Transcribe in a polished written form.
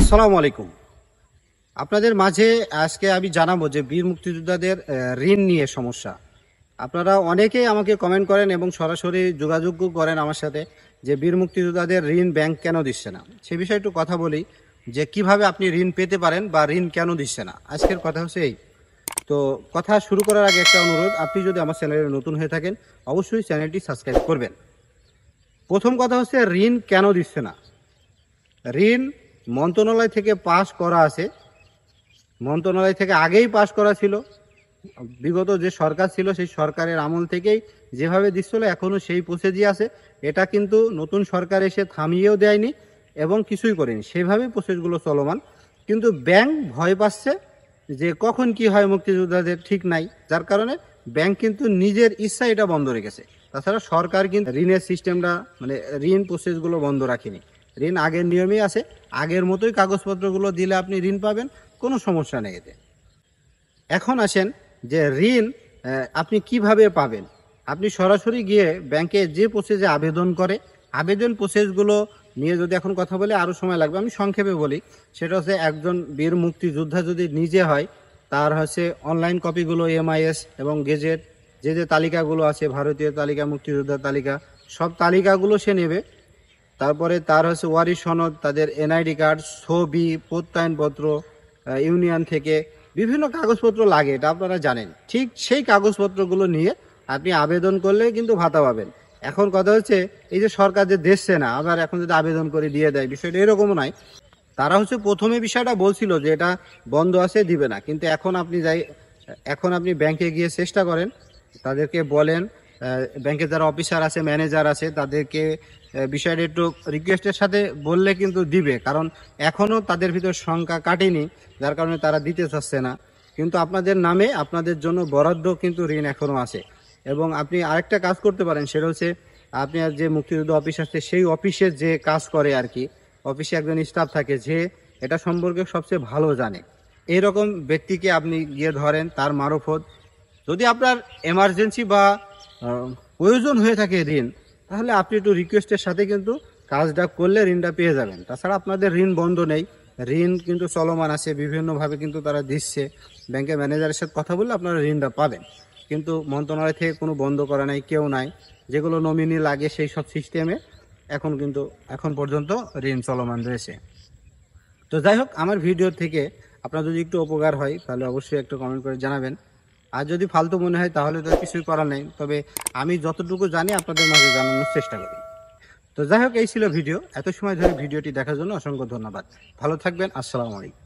আসসালামু আলাইকুম। আপনাদের মাঝে আজকে আমি জানাবো যে বীর মুক্তিযোদ্ধাদের ঋণ নিয়ে সমস্যা। আপনারা অনেকেই আমাকে কমেন্ট করেন এবং সরাসরি যোগাযোগ করেন আমার সাথে যে বীর মুক্তিযোদ্ধাদের ঋণ ব্যাংক কেন দিচ্ছে না। সে বিষয়ে একটু কথা বলি যে কিভাবে আপনি ঋণ পেতে পারেন বা ঋণ কেন দিচ্ছে না। আজকের কথা হচ্ছে এই। তো কথা শুরু করার আগে একটা অনুরোধ, আপনি যদি আমার চ্যানেলে নতুন হয়ে থাকেন অবশ্যই চ্যানেলটি সাবস্ক্রাইব করবেন। প্রথম কথা হচ্ছে ঋণ কেন দিচ্ছে না। ঋণ মন্ত্রণালয় থেকে পাস করা আছে, মন্ত্রণালয় থেকে আগেই পাস করা ছিল। বিগত যে সরকার ছিল সেই সরকারের আমল থেকেই যেভাবে দিচ্ছিল এখনও সেই প্রসেসই আছে। এটা কিন্তু নতুন সরকার এসে থামিয়েও দেয়নি এবং কিছুই করেনি, সেইভাবেই প্রসেসগুলো চলমান। কিন্তু ব্যাংক ভয় পাচ্ছে যে কখন কি হয় মুক্তিযোদ্ধাদের ঠিক নাই, যার কারণে ব্যাংক কিন্তু নিজের ইচ্ছা এটা বন্ধ রেখেছে। তাছাড়া সরকার কিন্তু ঋণের সিস্টেমটা মানে ঋণ প্রসেসগুলো বন্ধ রাখেনি। ঋণ আগের নিয়মেই আছে, আগের মতোই কাগজপত্রগুলো দিলে আপনি ঋণ পাবেন, কোনো সমস্যা নেই এতে। এখন আসেন যে ঋণ আপনি কিভাবে পাবেন। আপনি সরাসরি গিয়ে ব্যাংকে যে প্রসেসে আবেদন করে আবেদন প্রসেসগুলো নিয়ে যদি এখন কথা বলে আরও সময় লাগবে, আমি সংক্ষেপে বলি। সেটা হচ্ছে একজন বীর মুক্তিযোদ্ধা যদি নিজে হয় তার হচ্ছে অনলাইন কপিগুলো এমআইএস এবং গেজেট যে যে তালিকাগুলো আছে, ভারতীয় তালিকা, মুক্তিযোদ্ধার তালিকা, সব তালিকাগুলো সে নেবে। তারপরে তার হচ্ছে ওয়ারিশ সনদ, তাদের এনআইডি কার্ড, ছবি, প্রত্যয়নপত্র, ইউনিয়ন থেকে বিভিন্ন কাগজপত্র লাগে, এটা আপনারা জানেন। ঠিক সেই কাগজপত্রগুলো নিয়ে আপনি আবেদন করলে কিন্তু ভাতা পাবেন। এখন কথা হচ্ছে এই যে সরকার যে দিচ্ছে না, আবার এখন যদি আবেদন করে দিয়ে দেয়, বিষয়টা এরকমও নয়। তারা হচ্ছে প্রথমে বিষয়টা বলছিল যে এটা বন্ধ আছে, দিবে না। কিন্তু এখন আপনি ব্যাংকে গিয়ে চেষ্টা করেন, তাদেরকে বলেন, ব্যাংকে যারা অফিসার আছে, ম্যানেজার আছে, তাদেরকে বিষয়টা একটু রিকোয়েস্টের সাথে বললে কিন্তু দিবে। কারণ এখনও তাদের ভিতর সংখ্যা কাটেনি, যার কারণে তারা দিতে চাচ্ছে না। কিন্তু আপনাদের নামে আপনাদের জন্য বরাদ্দ কিন্তু ঋণ এখনও আছে। এবং আপনি আরেকটা কাজ করতে পারেন, সেটা হচ্ছে আপনার যে মুক্তিযুদ্ধ অফিস আছে সেই অফিসে যে কাজ করে আর কি, অফিসে একজন স্টাফ থাকে যে এটা সম্পর্কে সবচেয়ে ভালো জানে, এইরকম ব্যক্তিকে আপনি গিয়ে ধরেন, তার মারফত যদি আপনার এমার্জেন্সি বা প্রয়োজন হয়ে থাকে ঋণ, তাহলে আপনি একটু রিকোয়েস্টের সাথে কিন্তু কাজটা করলে ঋণটা পেয়ে যাবেন। তাছাড়া আপনাদের ঋণ বন্ধ নেই, ঋণ কিন্তু চলমান আছে, বিভিন্নভাবে কিন্তু তারা দিচ্ছে। ব্যাংকের ম্যানেজারের সাথে কথা বললে আপনারা ঋণটা পাবেন। কিন্তু মন্ত্রণালয় থেকে কোনো বন্ধ করা নাই, কেউ নাই। যেগুলো নমিনি লাগে সেই সব সিস্টেমে এখন পর্যন্ত ঋণ চলমান রয়েছে। তো যাই হোক, আমার ভিডিও থেকে আপনার যদি একটু উপকার হয় তাহলে অবশ্যই একটু কমেন্ট করে জানাবেন। আর যদি ফালতু মনে হয় তাহলে তো কিছুই করার নেই, তবে আমি যতটুকু জানি আপনাদের মাঝে জানানোর চেষ্টা করি। তো যাই হোক, এই ছিল ভিডিও। এত সময় ধরে ভিডিওটি দেখার জন্য অসংখ্য ধন্যবাদ। ভালো থাকবেন। আসসালামু আলাইকুম।